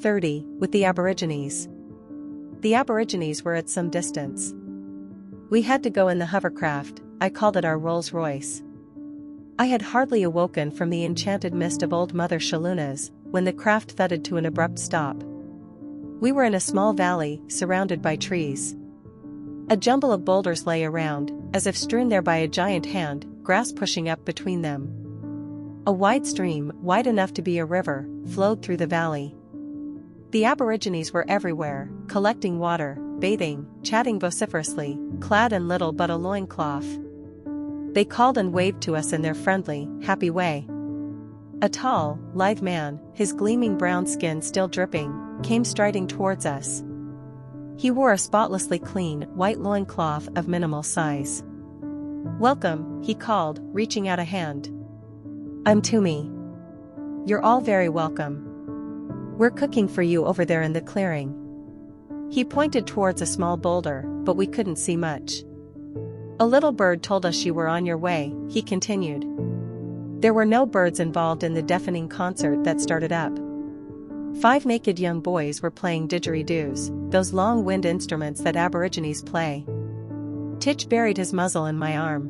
30, with the Aborigines. The Aborigines were at some distance. We had to go in the hovercraft. I called it our Rolls-Royce. I had hardly awoken from the enchanted mist of Old Mother Shaluna's when the craft thudded to an abrupt stop. We were in a small valley, surrounded by trees. A jumble of boulders lay around, as if strewn there by a giant hand, grass pushing up between them. A wide stream, wide enough to be a river, flowed through the valley. The Aborigines were everywhere, collecting water, bathing, chatting vociferously, clad in little but a loincloth. They called and waved to us in their friendly, happy way. A tall, lithe man, his gleaming brown skin still dripping, came striding towards us. He wore a spotlessly clean, white loincloth of minimal size. "Welcome," he called, reaching out a hand. "I'm Tumi. You're all very welcome. We're cooking for you over there in the clearing." He pointed towards a small boulder, but we couldn't see much. "A little bird told us you were on your way," he continued. There were no birds involved in the deafening concert that started up. 5 naked young boys were playing didgeridoos, those long wind instruments that Aborigines play. Titch buried his muzzle in my arm.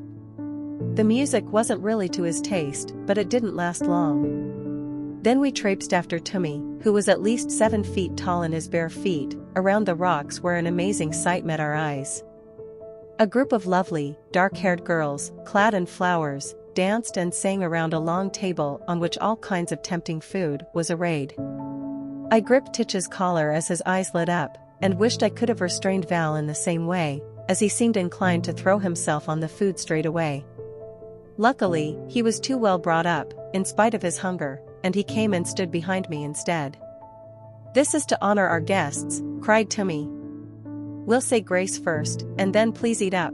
The music wasn't really to his taste, but it didn't last long. Then we traipsed after Tumi, who was at least 7 feet tall in his bare feet, around the rocks where an amazing sight met our eyes. A group of lovely, dark-haired girls, clad in flowers, danced and sang around a long table on which all kinds of tempting food was arrayed. I gripped Titch's collar as his eyes lit up, and wished I could have restrained Val in the same way, as he seemed inclined to throw himself on the food straight away. Luckily, he was too well brought up, in spite of his hunger, and he came and stood behind me instead. "This is to honor our guests," cried Tumi. "We'll say grace first, and then please eat up."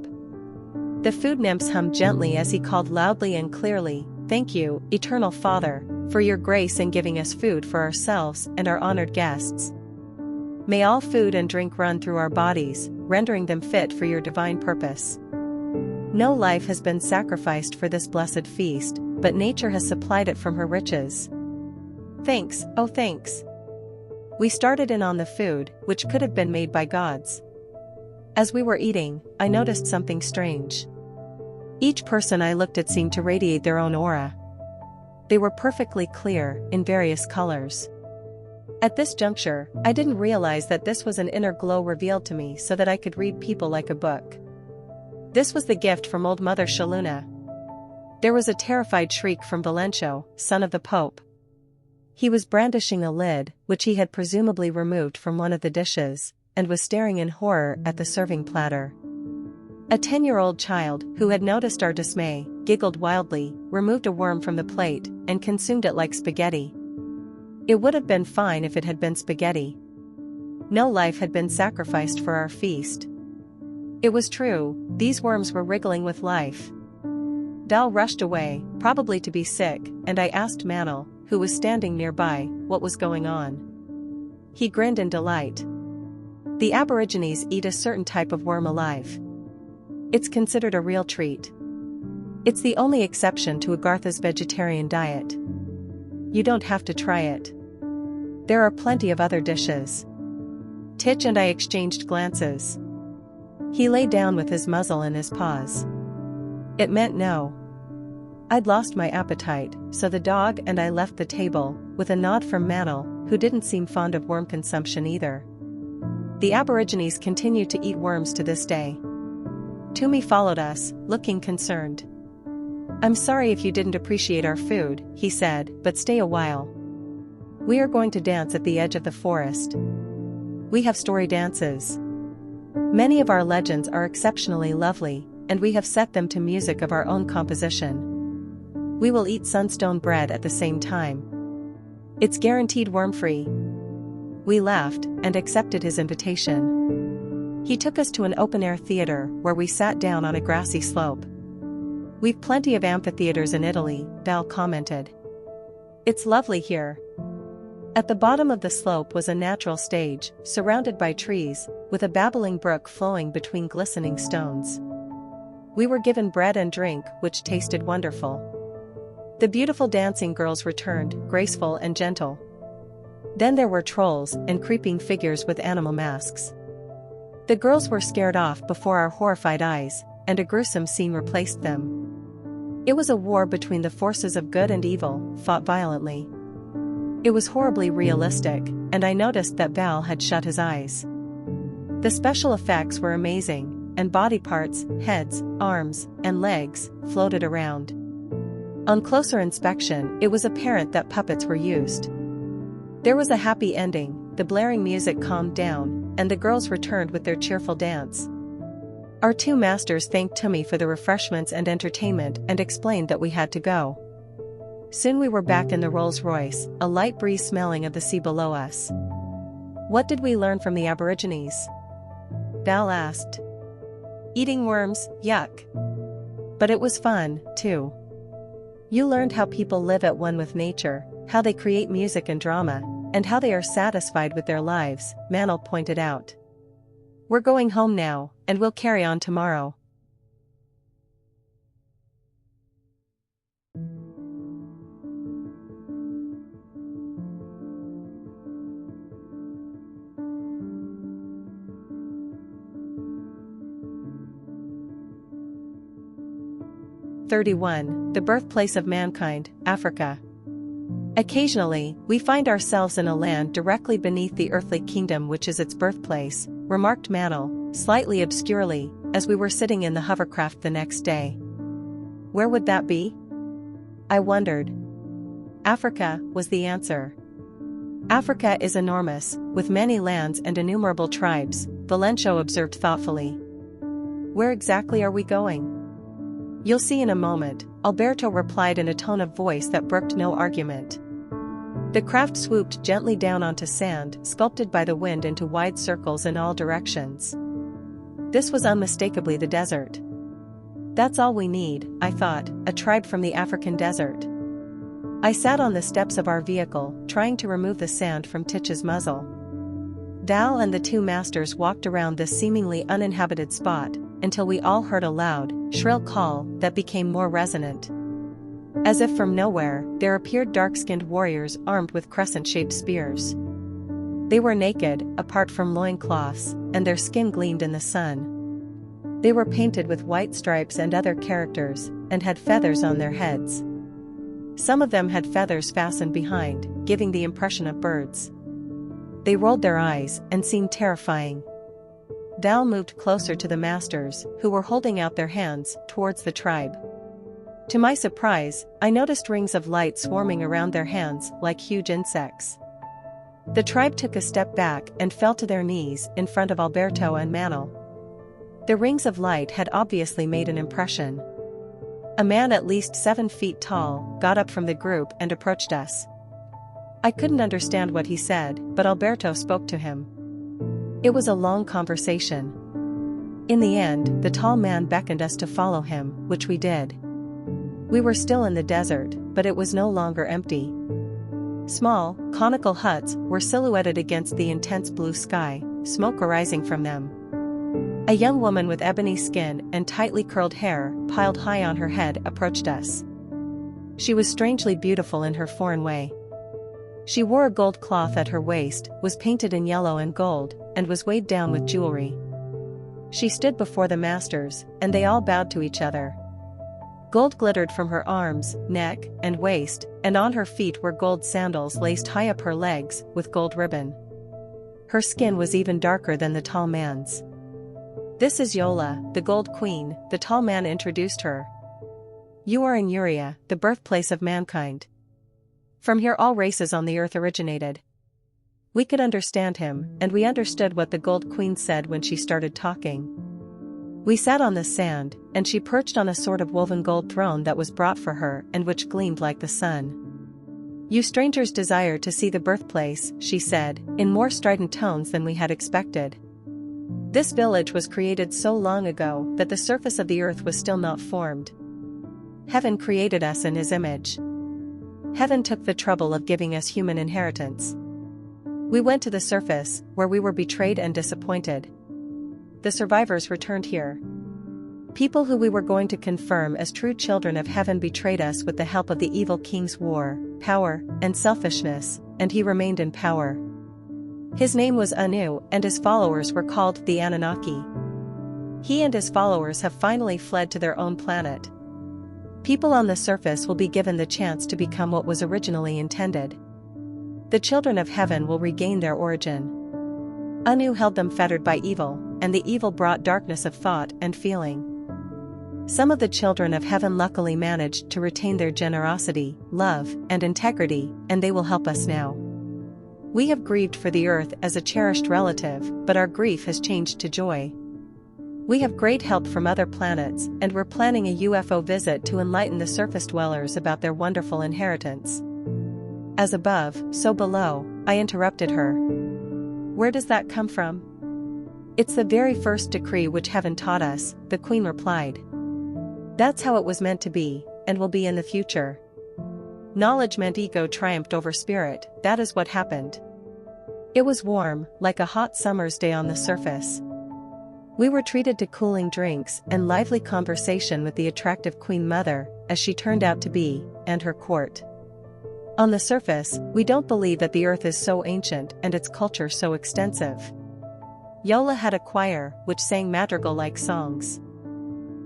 The food nymphs hummed gently as he called loudly and clearly, "Thank you, Eternal Father, for your grace in giving us food for ourselves and our honored guests. May all food and drink run through our bodies, rendering them fit for your divine purpose. No life has been sacrificed for this blessed feast, but nature has supplied it from her riches. Thanks, oh thanks." We started in on the food, which could have been made by gods. As we were eating, I noticed something strange. Each person I looked at seemed to radiate their own aura. They were perfectly clear, in various colors. At this juncture, I didn't realize that this was an inner glow revealed to me so that I could read people like a book. This was the gift from Old Mother Shaluna. There was a terrified shriek from Valencio, son of the Pope. He was brandishing a lid, which he had presumably removed from one of the dishes, and was staring in horror at the serving platter. A 10-year-old child, who had noticed our dismay, giggled wildly, removed a worm from the plate, and consumed it like spaghetti. It would have been fine if it had been spaghetti. No life had been sacrificed for our feast. It was true, these worms were wriggling with life. Dal rushed away, probably to be sick, and I asked Manel, who was standing nearby, what was going on. He grinned in delight. The Aborigines eat a certain type of worm alive. It's considered a real treat. It's the only exception to Agartha's vegetarian diet. You don't have to try it. There are plenty of other dishes. Titch and I exchanged glances. He lay down with his muzzle in his paws. It meant no. I'd lost my appetite, so the dog and I left the table, with a nod from Manel, who didn't seem fond of worm consumption either. The Aborigines continue to eat worms to this day. Tumi followed us, looking concerned. "I'm sorry if you didn't appreciate our food," he said, "but stay a while. We are going to dance at the edge of the forest. We have story dances. Many of our legends are exceptionally lovely, and we have set them to music of our own composition. We will eat sunstone bread at the same time. It's guaranteed worm-free." We laughed, and accepted his invitation. He took us to an open-air theater, where we sat down on a grassy slope. "We've plenty of amphitheaters in Italy," Val commented. "It's lovely here." At the bottom of the slope was a natural stage, surrounded by trees, with a babbling brook flowing between glistening stones. We were given bread and drink, which tasted wonderful. The beautiful dancing girls returned, graceful and gentle. Then there were trolls and creeping figures with animal masks. The girls were scared off before our horrified eyes, and a gruesome scene replaced them. It was a war between the forces of good and evil, fought violently. It was horribly realistic, and I noticed that Val had shut his eyes. The special effects were amazing, and body parts, heads, arms, and legs, floated around. On closer inspection, it was apparent that puppets were used. There was a happy ending, the blaring music calmed down, and the girls returned with their cheerful dance. Our two masters thanked Tummy for the refreshments and entertainment and explained that we had to go. Soon we were back in the Rolls-Royce, a light breeze smelling of the sea below us. What did we learn from the Aborigines? Val asked. Eating worms, yuck. But it was fun, too. You learned how people live at one with nature, how they create music and drama, and how they are satisfied with their lives, Manel pointed out. We're going home now, and we'll carry on tomorrow. The birthplace of mankind, Africa. Occasionally, we find ourselves in a land directly beneath the earthly kingdom which is its birthplace, remarked Manel, slightly obscurely, as we were sitting in the hovercraft the next day. Where would that be? I wondered. Africa, was the answer. Africa is enormous, with many lands and innumerable tribes, Valencio observed thoughtfully. Where exactly are we going? You'll see in a moment, Alberto replied in a tone of voice that brooked no argument. The craft swooped gently down onto sand, sculpted by the wind into wide circles in all directions. This was unmistakably the desert. That's all we need, I thought, a tribe from the African desert. I sat on the steps of our vehicle, trying to remove the sand from Titch's muzzle. Val and the two masters walked around this seemingly uninhabited spot, until we all heard a loud, shrill call that became more resonant. As if from nowhere, there appeared dark-skinned warriors armed with crescent-shaped spears. They were naked, apart from loincloths, and their skin gleamed in the sun. They were painted with white stripes and other characters, and had feathers on their heads. Some of them had feathers fastened behind, giving the impression of birds. They rolled their eyes and seemed terrifying. Val moved closer to the masters, who were holding out their hands towards the tribe. To my surprise, I noticed rings of light swarming around their hands like huge insects. The tribe took a step back and fell to their knees in front of Alberto and Manel. The rings of light had obviously made an impression. A man at least 7 feet tall got up from the group and approached us. I couldn't understand what he said, but Alberto spoke to him. It was a long conversation. In the end, the tall man beckoned us to follow him, which we did. We were still in the desert, but it was no longer empty. Small, conical huts were silhouetted against the intense blue sky, smoke arising from them. A young woman with ebony skin and tightly curled hair piled high on her head approached us. She was strangely beautiful in her foreign way. She wore a gold cloth at her waist, was painted in yellow and gold, and was weighed down with jewelry. She stood before the masters, and they all bowed to each other. Gold glittered from her arms, neck, and waist, and on her feet were gold sandals laced high up her legs with gold ribbon. Her skin was even darker than the tall man's. This is Yola, the Gold Queen, the tall man introduced her. You are in Uria, the birthplace of mankind. From here all races on the earth originated. We could understand him, and we understood what the Gold Queen said when she started talking. We sat on the sand, and she perched on a sort of woven gold throne that was brought for her and which gleamed like the sun. You strangers desire to see the birthplace, she said, in more strident tones than we had expected. This village was created so long ago that the surface of the earth was still not formed. Heaven created us in his image. Heaven took the trouble of giving us human inheritance. We went to the surface, where we were betrayed and disappointed. The survivors returned here. People who we were going to confirm as true children of heaven betrayed us with the help of the evil king's war, power, and selfishness, and he remained in power. His name was Anu, and his followers were called the Anunnaki. He and his followers have finally fled to their own planet. People on the surface will be given the chance to become what was originally intended. The children of heaven will regain their origin. Anu held them fettered by evil, and the evil brought darkness of thought and feeling. Some of the children of heaven luckily managed to retain their generosity, love, and integrity, and they will help us now. We have grieved for the earth as a cherished relative, but our grief has changed to joy. We have great help from other planets, and we're planning a UFO visit to enlighten the surface dwellers about their wonderful inheritance. As above, so below, I interrupted her. Where does that come from? It's the very first decree which heaven taught us, the Queen replied. That's how it was meant to be, and will be in the future. Knowledge meant ego triumphed over spirit, that is what happened. It was warm, like a hot summer's day on the surface. We were treated to cooling drinks and lively conversation with the attractive Queen Mother, as she turned out to be, and her court. On the surface, we don't believe that the earth is so ancient and its culture so extensive. Yola had a choir, which sang madrigal-like songs.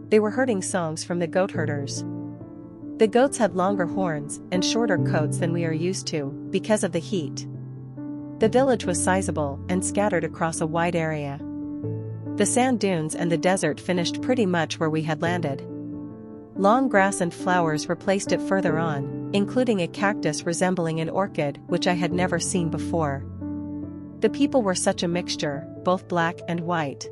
They were herding songs from the goat herders. The goats had longer horns and shorter coats than we are used to, because of the heat. The village was sizable and scattered across a wide area. The sand dunes and the desert finished pretty much where we had landed. Long grass and flowers replaced it further on, including a cactus resembling an orchid which I had never seen before. The people were such a mixture, both black and white.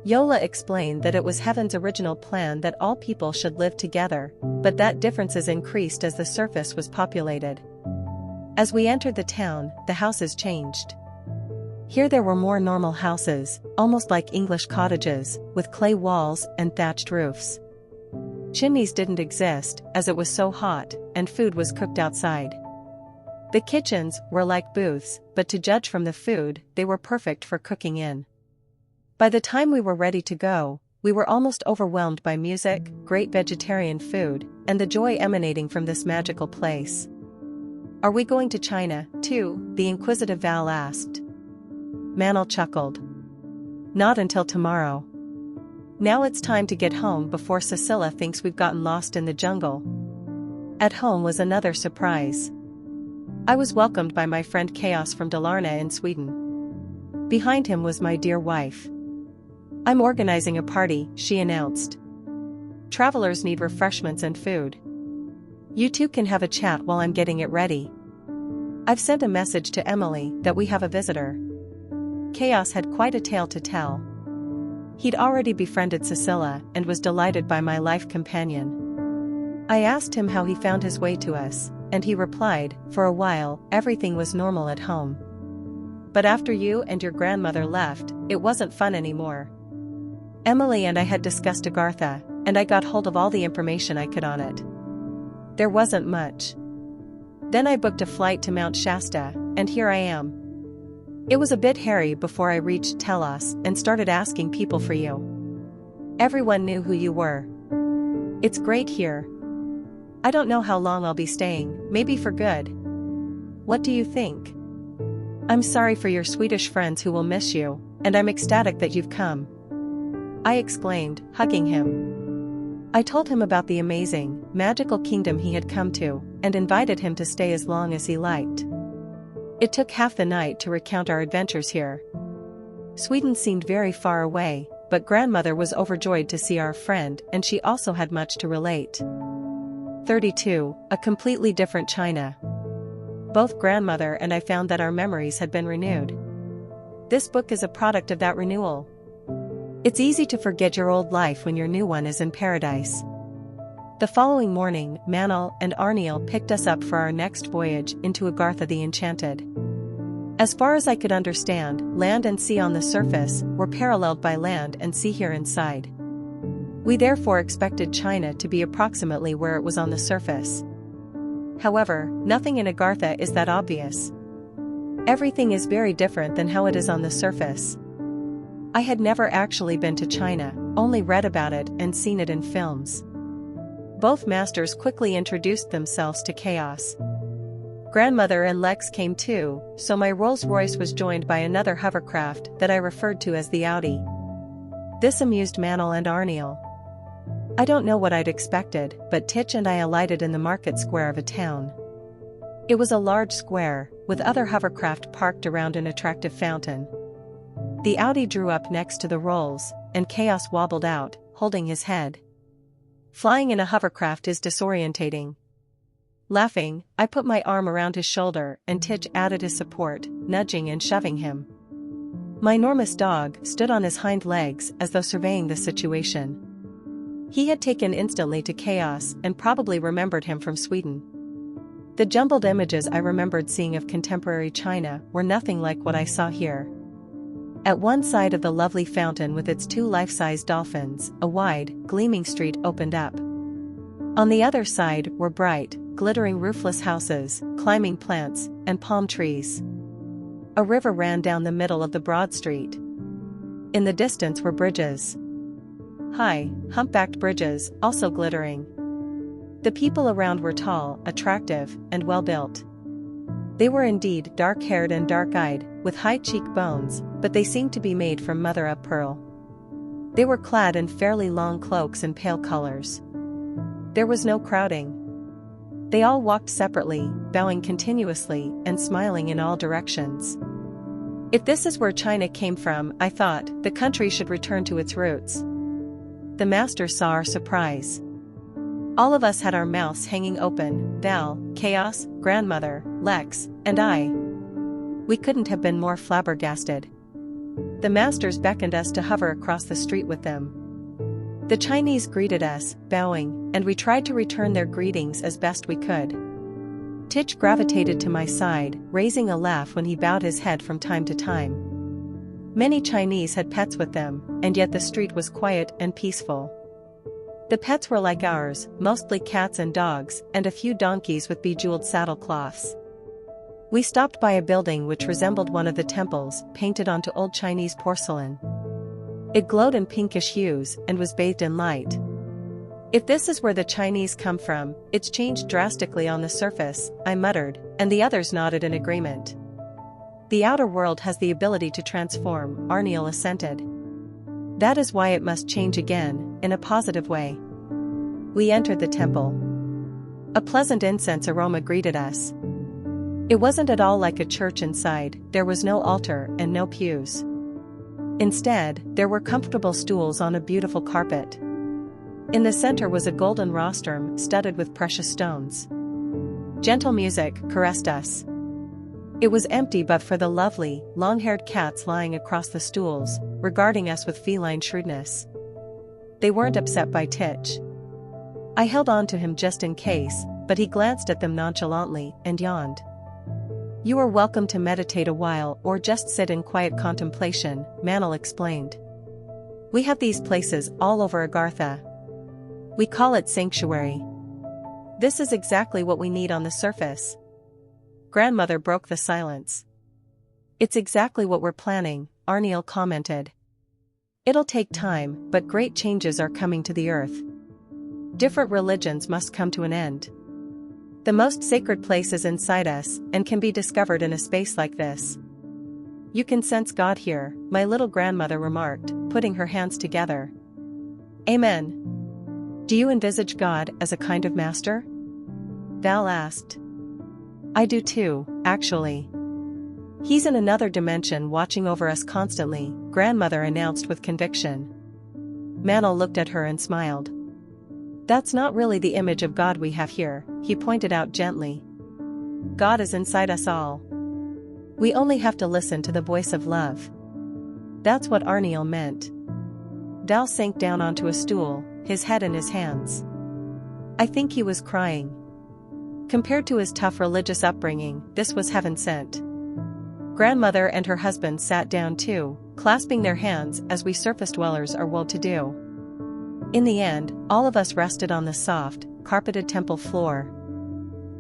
Yola explained that it was heaven's original plan that all people should live together, but that differences increased as the surface was populated. As we entered the town, the houses changed. Here there were more normal houses, almost like English cottages, with clay walls and thatched roofs. Chimneys didn't exist, as it was so hot, and food was cooked outside. The kitchens were like booths, but to judge from the food, they were perfect for cooking in. By the time we were ready to go, we were almost overwhelmed by music, great vegetarian food, and the joy emanating from this magical place. Are we going to China, too? The inquisitive Val asked. Manal chuckled. Not until tomorrow. Now it's time to get home before Cecilia thinks we've gotten lost in the jungle. At home was another surprise. I was welcomed by my friend Chaos from Dalarna in Sweden. Behind him was my dear wife. I'm organizing a party, she announced. Travelers need refreshments and food. You two can have a chat while I'm getting it ready. I've sent a message to Emily that we have a visitor. Chaos had quite a tale to tell. He'd already befriended Cecilia and was delighted by my life companion. I asked him how he found his way to us, and he replied, for a while, everything was normal at home. But after you and your grandmother left, it wasn't fun anymore. Emily and I had discussed Agartha, and I got hold of all the information I could on it. There wasn't much. Then I booked a flight to Mount Shasta, and here I am. It was a bit hairy before I reached Telos and started asking people for you. Everyone knew who you were. It's great here. I don't know how long I'll be staying, maybe for good. What do you think? I'm sorry for your Swedish friends who will miss you, and I'm ecstatic that you've come. I exclaimed, hugging him. I told him about the amazing, magical kingdom he had come to, and invited him to stay as long as he liked. It took half the night to recount our adventures here. Sweden seemed very far away, but grandmother was overjoyed to see our friend, and she also had much to relate. 32. A completely different China. Both grandmother and I found that our memories had been renewed. This book is a product of that renewal. It's easy to forget your old life when your new one is in paradise. The following morning, Manal and Arniel picked us up for our next voyage into Agartha the Enchanted. As far as I could understand, land and sea on the surface were paralleled by land and sea here inside. We therefore expected China to be approximately where it was on the surface. However, nothing in Agartha is that obvious. Everything is very different than how it is on the surface. I had never actually been to China, only read about it and seen it in films. Both masters quickly introduced themselves to Chaos. Grandmother and Lex came too, so my Rolls-Royce was joined by another hovercraft that I referred to as the Audi. This amused Manal and Arniel. I don't know what I'd expected, but Titch and I alighted in the market square of a town. It was a large square, with other hovercraft parked around an attractive fountain. The Audi drew up next to the Rolls, and Chaos wobbled out, holding his head. Flying in a hovercraft is disorientating. Laughing, I put my arm around his shoulder and Titch added his support, nudging and shoving him. My enormous dog stood on his hind legs as though surveying the situation. He had taken instantly to Chaos and probably remembered him from Sweden. The jumbled images I remembered seeing of contemporary China were nothing like what I saw here. At one side of the lovely fountain with its 2 life-size dolphins, a wide, gleaming street opened up. On the other side were bright, glittering roofless houses, climbing plants, and palm trees. A river ran down the middle of the broad street. In the distance were bridges. High, humpbacked bridges, also glittering. The people around were tall, attractive, and well-built. They were indeed dark-haired and dark-eyed, with high cheekbones, but they seemed to be made from mother-of-pearl. They were clad in fairly long cloaks and pale colors. There was no crowding. They all walked separately, bowing continuously and smiling in all directions. If this is where China came from, I thought, the country should return to its roots. The master saw our surprise. All of us had our mouths hanging open, Val, Chaos, Grandmother, Lex, and I. We couldn't have been more flabbergasted. The masters beckoned us to hover across the street with them. The Chinese greeted us, bowing, and we tried to return their greetings as best we could. Titch gravitated to my side, raising a laugh when he bowed his head from time to time. Many Chinese had pets with them, and yet the street was quiet and peaceful. The pets were like ours, mostly cats and dogs, and a few donkeys with bejeweled saddlecloths. We stopped by a building which resembled one of the temples, painted onto old Chinese porcelain. It glowed in pinkish hues and was bathed in light. If this is where the Chinese come from, it's changed drastically on the surface, I muttered, and the others nodded in agreement. The outer world has the ability to transform, Arniel assented. That is why it must change again, in a positive way. We entered the temple. A pleasant incense aroma greeted us. It wasn't at all like a church inside, there was no altar and no pews. Instead, there were comfortable stools on a beautiful carpet. In the center was a golden rostrum studded with precious stones. Gentle music caressed us. It was empty but for the lovely, long-haired cats lying across the stools, regarding us with feline shrewdness. They weren't upset by Titch. I held on to him just in case, but he glanced at them nonchalantly and yawned. You are welcome to meditate a while or just sit in quiet contemplation, Manal explained. We have these places all over Agartha. We call it sanctuary. This is exactly what we need on the surface. Grandmother broke the silence. It's exactly what we're planning, Arniel commented. It'll take time, but great changes are coming to the earth. Different religions must come to an end. The most sacred place is inside us, and can be discovered in a space like this. You can sense God here, my little grandmother remarked, putting her hands together. Amen. Do you envisage God as a kind of master? Val asked. I do too, actually. He's in another dimension watching over us constantly, Grandmother announced with conviction. Manal looked at her and smiled. That's not really the image of God we have here, he pointed out gently. God is inside us all. We only have to listen to the voice of love. That's what Arniel meant. Dal sank down onto a stool, his head in his hands. I think he was crying. Compared to his tough religious upbringing, this was heaven sent. Grandmother and her husband sat down too, clasping their hands as we surface dwellers are wont to do. In the end, all of us rested on the soft, carpeted temple floor.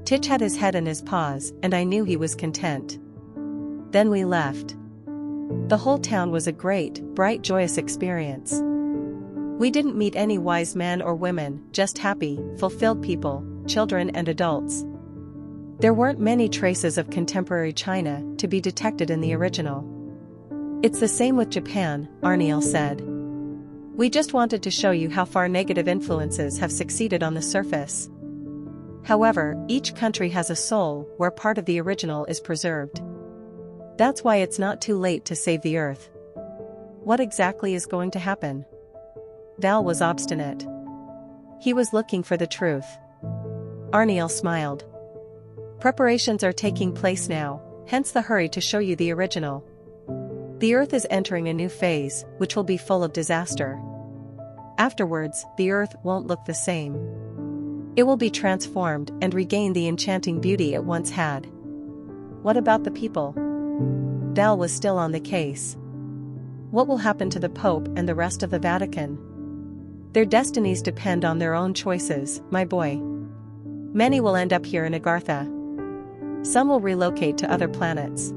Titch had his head in his paws, and I knew he was content. Then we left. The whole town was a great, bright, joyous experience. We didn't meet any wise men or women, just happy, fulfilled people, children and adults. There weren't many traces of contemporary China to be detected in the original. It's the same with Japan, Arniel said. We just wanted to show you how far negative influences have succeeded on the surface. However, each country has a soul where part of the original is preserved. That's why it's not too late to save the Earth. What exactly is going to happen? Val was obstinate. He was looking for the truth. Arniel smiled. Preparations are taking place now, hence the hurry to show you the original. The Earth is entering a new phase, which will be full of disaster. Afterwards, the Earth won't look the same. It will be transformed and regain the enchanting beauty it once had. What about the people? Val was still on the case. What will happen to the Pope and the rest of the Vatican? Their destinies depend on their own choices, my boy. Many will end up here in Agartha. Some will relocate to other planets.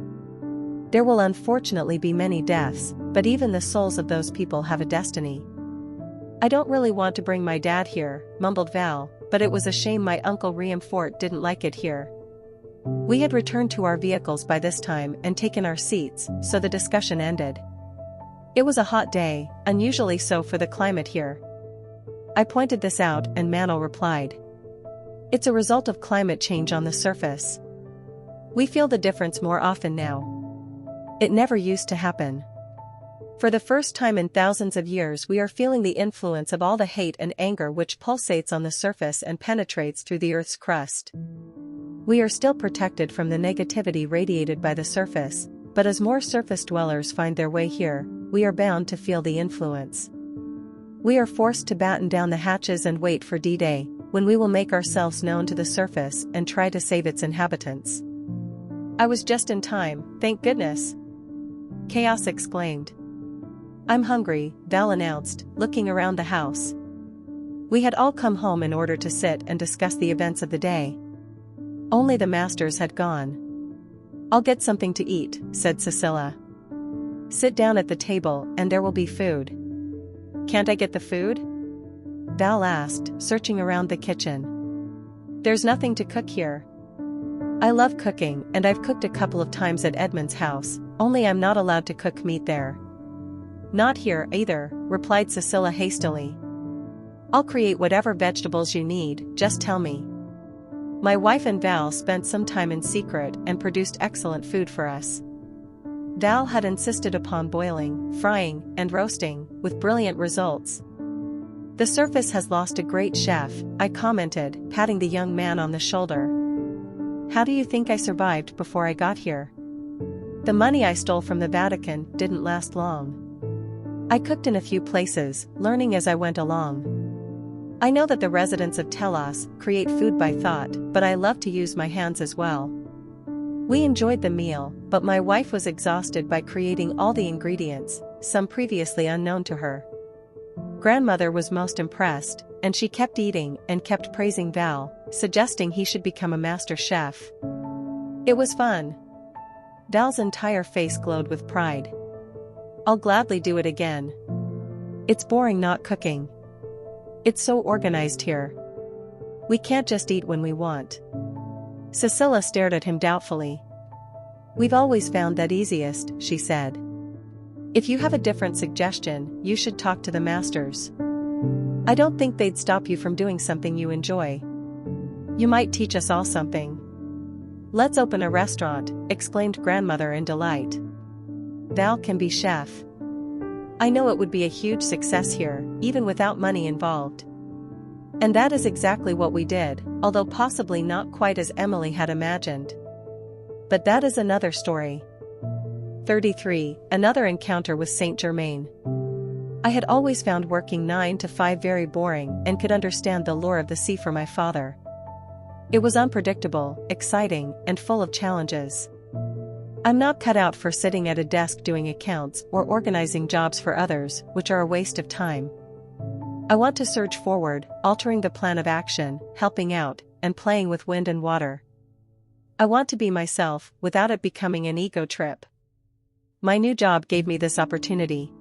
There will unfortunately be many deaths, but even the souls of those people have a destiny. I don't really want to bring my dad here, mumbled Val, but it was a shame my uncle Riamfort didn't like it here. We had returned to our vehicles by this time and taken our seats, so the discussion ended. It was a hot day, unusually so for the climate here. I pointed this out and Manel replied. It's a result of climate change on the surface. We feel the difference more often now. It never used to happen. For the first time in thousands of years we are feeling the influence of all the hate and anger which pulsates on the surface and penetrates through the Earth's crust. We are still protected from the negativity radiated by the surface, but as more surface dwellers find their way here, we are bound to feel the influence. We are forced to batten down the hatches and wait for D-Day, when we will make ourselves known to the surface and try to save its inhabitants. I was just in time, thank goodness. Chaos exclaimed. I'm hungry, Val announced, looking around the house. We had all come home in order to sit and discuss the events of the day. Only the masters had gone. I'll get something to eat, said Cecilia. Sit down at the table and there will be food. Can't I get the food? Val asked, searching around the kitchen. There's nothing to cook here. I love cooking and I've cooked a couple of times at Edmund's house, only I'm not allowed to cook meat there. Not here either, replied Cecilia hastily. I'll create whatever vegetables you need, just tell me. My wife and Val spent some time in secret and produced excellent food for us. Val had insisted upon boiling, frying, and roasting, with brilliant results. The surface has lost a great chef, I commented, patting the young man on the shoulder. How do you think I survived before I got here? The money I stole from the Vatican didn't last long. I cooked in a few places, learning as I went along. I know that the residents of Telos create food by thought, but I love to use my hands as well. We enjoyed the meal, but my wife was exhausted by creating all the ingredients, some previously unknown to her. Grandmother was most impressed, and she kept eating and kept praising Val, suggesting he should become a master chef. It was fun. Val's entire face glowed with pride. I'll gladly do it again. It's boring not cooking. It's so organized here. We can't just eat when we want. Cecilia stared at him doubtfully. We've always found that easiest, she said. If you have a different suggestion, you should talk to the masters. I don't think they'd stop you from doing something you enjoy. You might teach us all something. Let's open a restaurant, exclaimed grandmother in delight. Val can be chef. I know it would be a huge success here, even without money involved. And that is exactly what we did, although possibly not quite as Emily had imagined. But that is another story. 33. Another encounter with Saint Germain. I had always found working 9 to 5 very boring and could understand the lure of the sea for my father. It was unpredictable, exciting, and full of challenges. I'm not cut out for sitting at a desk doing accounts or organizing jobs for others, which are a waste of time. I want to surge forward, altering the plan of action, helping out, and playing with wind and water. I want to be myself, without it becoming an ego trip. My new job gave me this opportunity.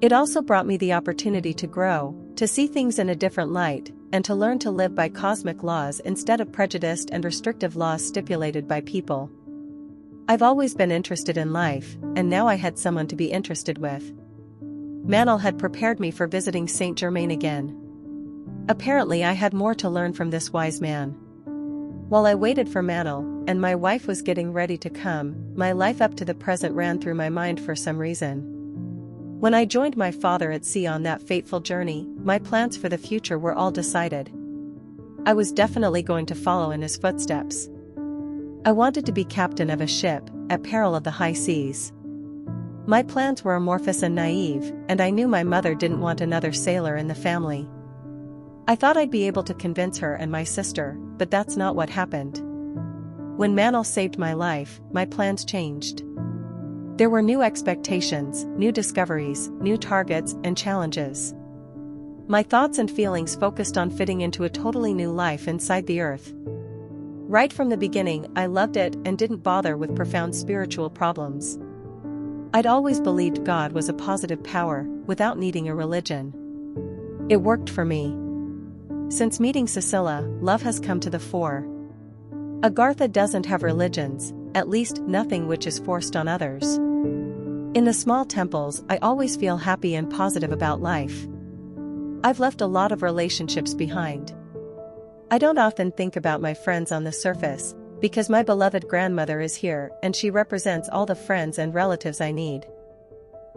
It also brought me the opportunity to grow, to see things in a different light, and to learn to live by cosmic laws instead of prejudiced and restrictive laws stipulated by people. I've always been interested in life, and now I had someone to be interested with. Manel had prepared me for visiting Saint Germain again. Apparently I had more to learn from this wise man. While I waited for Manel, and my wife was getting ready to come, my life up to the present ran through my mind for some reason. When I joined my father at sea on that fateful journey, my plans for the future were all decided. I was definitely going to follow in his footsteps. I wanted to be captain of a ship, at peril of the high seas. My plans were amorphous and naive, and I knew my mother didn't want another sailor in the family. I thought I'd be able to convince her and my sister, but that's not what happened. When Manel saved my life, my plans changed. There were new expectations, new discoveries, new targets, and challenges. My thoughts and feelings focused on fitting into a totally new life inside the earth. Right from the beginning, I loved it and didn't bother with profound spiritual problems. I'd always believed God was a positive power, without needing a religion. It worked for me. Since meeting Cecilia, love has come to the fore. Agartha doesn't have religions, at least nothing which is forced on others. In the small temples, I always feel happy and positive about life. I've left a lot of relationships behind. I don't often think about my friends on the surface, because my beloved grandmother is here and she represents all the friends and relatives I need.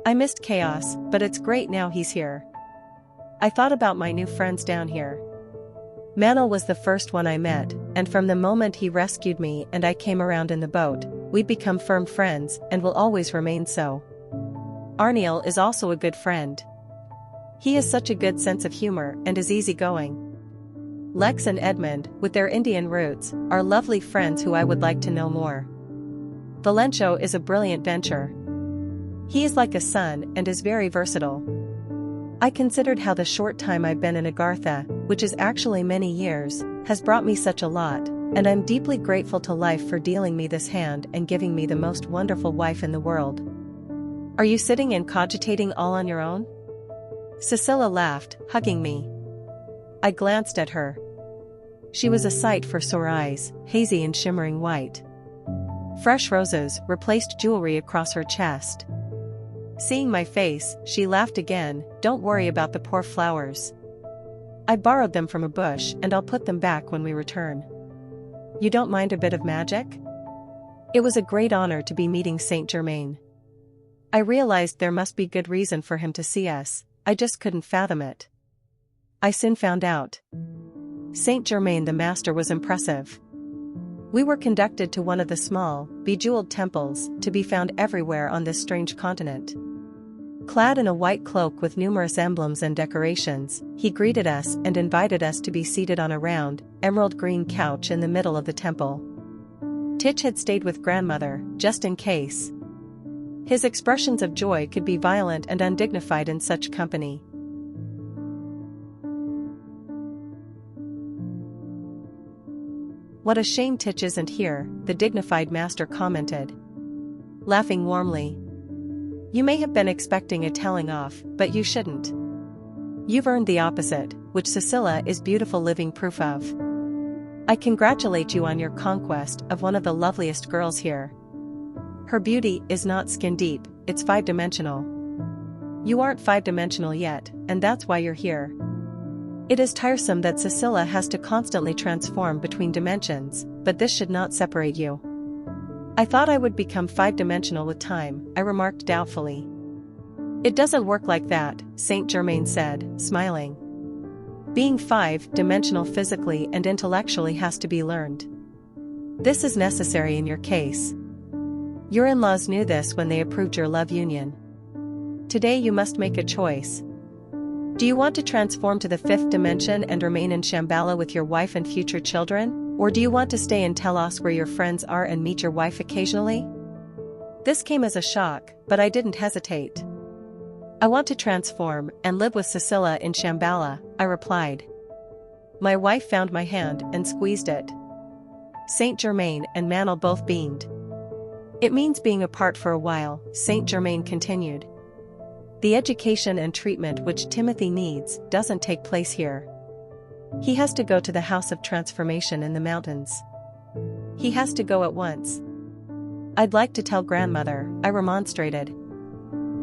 I missed chaos, but it's great now he's here. I thought about my new friends down here. Manel was the first one I met, and from the moment he rescued me and I came around in the boat, we'd become firm friends and will always remain so. Arniel is also a good friend. He has such a good sense of humor and is easygoing. Lex and Edmund, with their Indian roots, are lovely friends who I would like to know more. Valencio is a brilliant venture. He is like a son and is very versatile. I considered how the short time I've been in Agartha, which is actually many years, has brought me such a lot, and I'm deeply grateful to life for dealing me this hand and giving me the most wonderful wife in the world. Are you sitting and cogitating all on your own? Cecilia laughed, hugging me. I glanced at her. She was a sight for sore eyes, hazy and shimmering white. Fresh roses replaced jewelry across her chest. Seeing my face, she laughed again. Don't worry about the poor flowers. I borrowed them from a bush and I'll put them back when we return. You don't mind a bit of magic? It was a great honor to be meeting Saint Germain. I realized there must be good reason for him to see us, I just couldn't fathom it. I soon found out. Saint Germain the Master was impressive. We were conducted to one of the small, bejeweled temples, to be found everywhere on this strange continent. Clad in a white cloak with numerous emblems and decorations, he greeted us and invited us to be seated on a round, emerald-green couch in the middle of the temple. Titch had stayed with grandmother, just in case. His expressions of joy could be violent and undignified in such company. What a shame Titch isn't here, the dignified master commented, laughing warmly. You may have been expecting a telling off, but you shouldn't. You've earned the opposite, which Cecilia is beautiful living proof of. I congratulate you on your conquest of one of the loveliest girls here. Her beauty is not skin deep, it's five-dimensional. You aren't five-dimensional yet, and that's why you're here. It is tiresome that Cecilia has to constantly transform between dimensions, but this should not separate you. I thought I would become five-dimensional with time, I remarked doubtfully. It doesn't work like that, Saint Germain said, smiling. Being five-dimensional physically and intellectually has to be learned. This is necessary in your case. Your in-laws knew this when they approved your love union. Today you must make a choice. Do you want to transform to the fifth dimension and remain in Shambhala with your wife and future children? Or do you want to stay in Telos where your friends are and meet your wife occasionally? This came as a shock, but I didn't hesitate. I want to transform and live with Cecilia in Shambhala, I replied. My wife found my hand and squeezed it. Saint Germain and Manel both beamed. It means being apart for a while, Saint Germain continued. The education and treatment which Timothy needs doesn't take place here. He has to go to the House of Transformation in the mountains. He has to go at once. I'd like to tell grandmother, I remonstrated.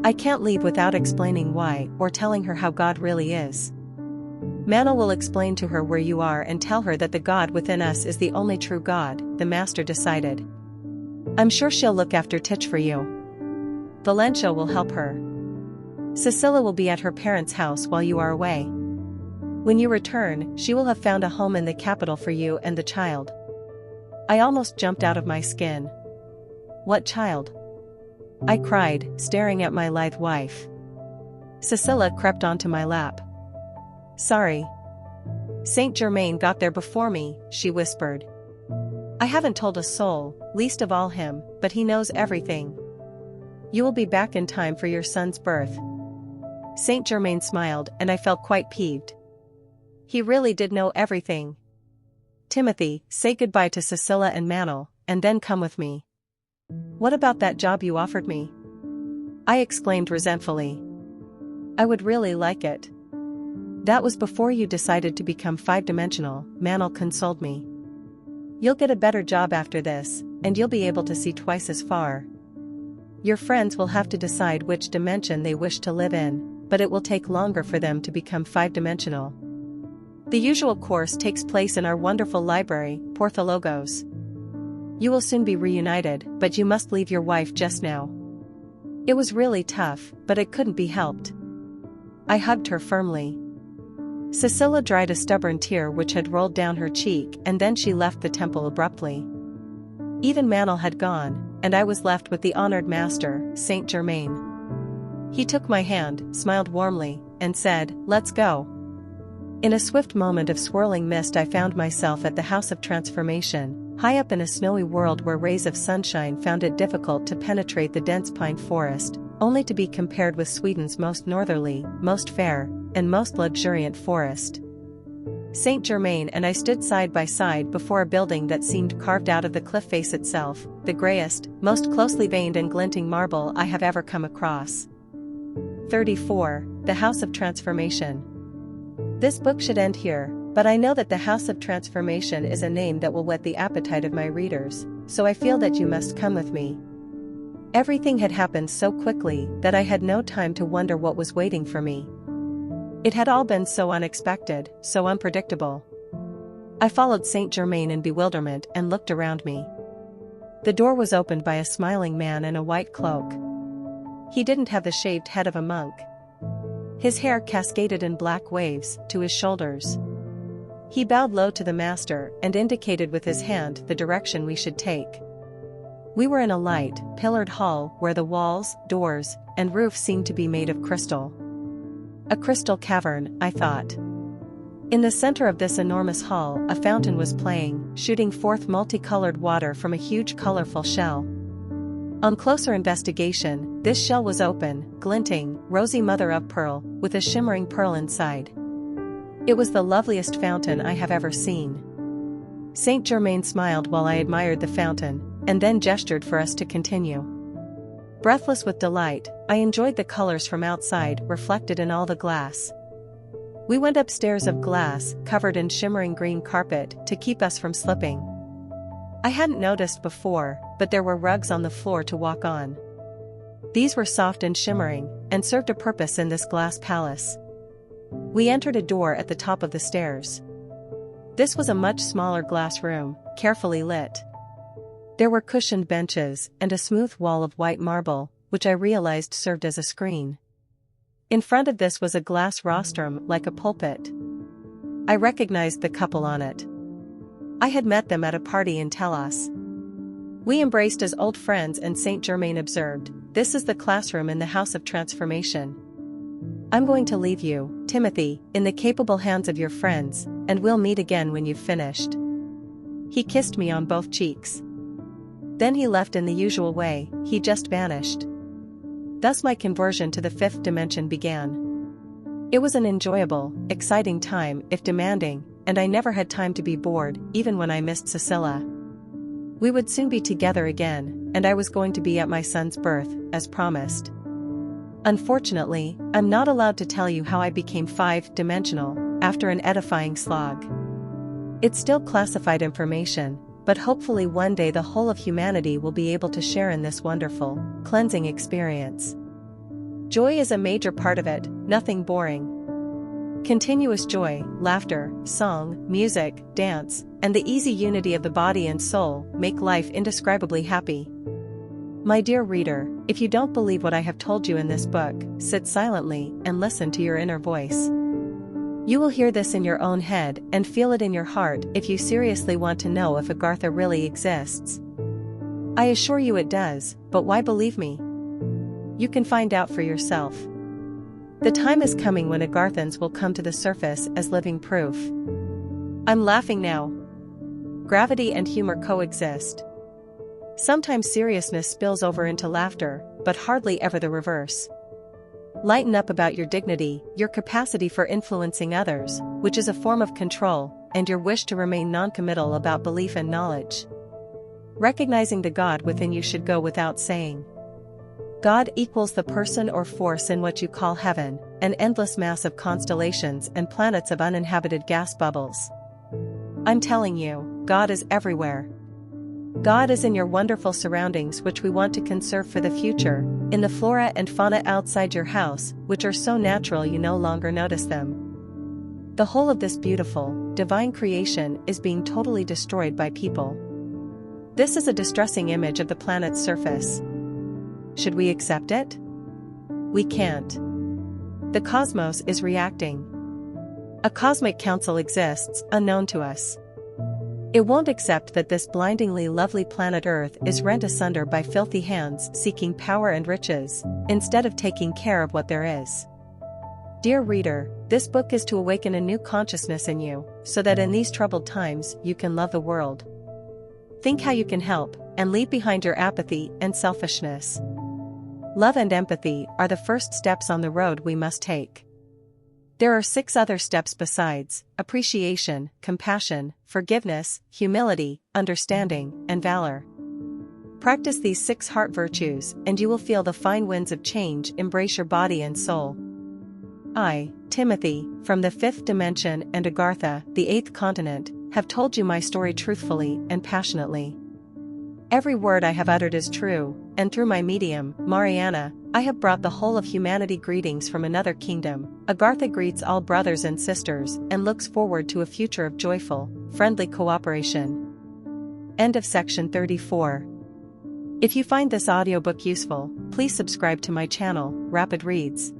I can't leave without explaining why or telling her how God really is. Manel will explain to her where you are and tell her that the God within us is the only true God, the master decided. I'm sure she'll look after Titch for you. Valentia will help her. Cecilia will be at her parents' house while you are away. When you return, she will have found a home in the capital for you and the child. I almost jumped out of my skin. What child? I cried, staring at my lithe wife. Cecilia crept onto my lap. Sorry. Saint Germain got there before me, she whispered. I haven't told a soul, least of all him, but he knows everything. You will be back in time for your son's birth. Saint Germain smiled and I felt quite peeved. He really did know everything. Timothy, say goodbye to Cecilia and Manel, and then come with me. What about that job you offered me? I exclaimed resentfully. I would really like it. That was before you decided to become five-dimensional, Manel consoled me. You'll get a better job after this, and you'll be able to see twice as far. Your friends will have to decide which dimension they wish to live in, but it will take longer for them to become five-dimensional. The usual course takes place in our wonderful library, Porthologos. You will soon be reunited, but you must leave your wife just now. It was really tough, but it couldn't be helped. I hugged her firmly. Cecilia dried a stubborn tear which had rolled down her cheek and then she left the temple abruptly. Even Manel had gone, and I was left with the honored master, Saint Germain. He took my hand, smiled warmly, and said, "Let's go." In a swift moment of swirling mist I found myself at the House of Transformation, high up in a snowy world where rays of sunshine found it difficult to penetrate the dense pine forest, only to be compared with Sweden's most northerly, most fair, and most luxuriant forest. Saint Germain and I stood side by side before a building that seemed carved out of the cliff face itself, the grayest, most closely veined and glinting marble I have ever come across. 34. The House of Transformation. This book should end here, but I know that the House of Transformation is a name that will whet the appetite of my readers, so I feel that you must come with me. Everything had happened so quickly that I had no time to wonder what was waiting for me. It had all been so unexpected, so unpredictable. I followed Saint Germain in bewilderment and looked around me. The door was opened by a smiling man in a white cloak. He didn't have the shaved head of a monk. His hair cascaded in black waves to his shoulders. He bowed low to the master and indicated with his hand the direction we should take. We were in a light, pillared hall where the walls, doors, and roof seemed to be made of crystal. A crystal cavern, I thought. In the center of this enormous hall, a fountain was playing, shooting forth multicolored water from a huge colorful shell. On closer investigation, this shell was open, glinting, rosy mother of pearl, with a shimmering pearl inside. It was the loveliest fountain I have ever seen. Saint Germain smiled while I admired the fountain, and then gestured for us to continue. Breathless with delight, I enjoyed the colors from outside reflected in all the glass. We went upstairs of glass, covered in shimmering green carpet, to keep us from slipping. I hadn't noticed before, but there were rugs on the floor to walk on. These were soft and shimmering, and served a purpose in this glass palace. We entered a door at the top of the stairs. This was a much smaller glass room, carefully lit. There were cushioned benches and a smooth wall of white marble, which I realized served as a screen. In front of this was a glass rostrum like a pulpit. I recognized the couple on it. I had met them at a party in Telos. We embraced as old friends and Saint Germain observed, "This is the classroom in the House of Transformation. I'm going to leave you, Timothy, in the capable hands of your friends, and we'll meet again when you've finished." He kissed me on both cheeks. Then he left in the usual way, he just vanished. Thus my conversion to the fifth dimension began. It was an enjoyable, exciting time, if demanding, and I never had time to be bored, even when I missed Cecilia. We would soon be together again, and I was going to be at my son's birth, as promised. Unfortunately, I'm not allowed to tell you how I became five-dimensional, after an edifying slog. It's still classified information, but hopefully one day the whole of humanity will be able to share in this wonderful, cleansing experience. Joy is a major part of it, nothing boring. Continuous joy, laughter, song, music, dance, and the easy unity of the body and soul make life indescribably happy. My dear reader, if you don't believe what I have told you in this book, sit silently and listen to your inner voice. You will hear this in your own head and feel it in your heart if you seriously want to know if Agartha really exists. I assure you it does, but why believe me? You can find out for yourself. The time is coming when Agarthans will come to the surface as living proof. I'm laughing now. Gravity and humor coexist. Sometimes seriousness spills over into laughter, but hardly ever the reverse. Lighten up about your dignity, your capacity for influencing others, which is a form of control, and your wish to remain non-committal about belief and knowledge. Recognizing the God within you should go without saying. God equals the person or force in what you call heaven, an endless mass of constellations and planets of uninhabited gas bubbles. I'm telling you, God is everywhere. God is in your wonderful surroundings, which we want to conserve for the future, in the flora and fauna outside your house, which are so natural you no longer notice them. The whole of this beautiful, divine creation is being totally destroyed by people. This is a distressing image of the planet's surface. Should we accept it? We can't. The cosmos is reacting. A cosmic council exists, unknown to us. It won't accept that this blindingly lovely planet Earth is rent asunder by filthy hands seeking power and riches, instead of taking care of what there is. Dear reader, this book is to awaken a new consciousness in you, so that in these troubled times you can love the world. Think how you can help, and leave behind your apathy and selfishness. Love and empathy are the first steps on the road we must take. There are 6 other steps besides: appreciation, compassion, forgiveness, humility, understanding, and valor. Practice these 6 heart virtues and you will feel the fine winds of change embrace your body and soul. I, Timothy, from the 5th dimension and Agartha, the 8th continent, have told you my story truthfully and passionately. Every word I have uttered is true, and through my medium, Mariana, I have brought the whole of humanity greetings from another kingdom. Agartha greets all brothers and sisters and looks forward to a future of joyful, friendly cooperation. End of section 34. If you find this audiobook useful, please subscribe to my channel, Rapid Reads.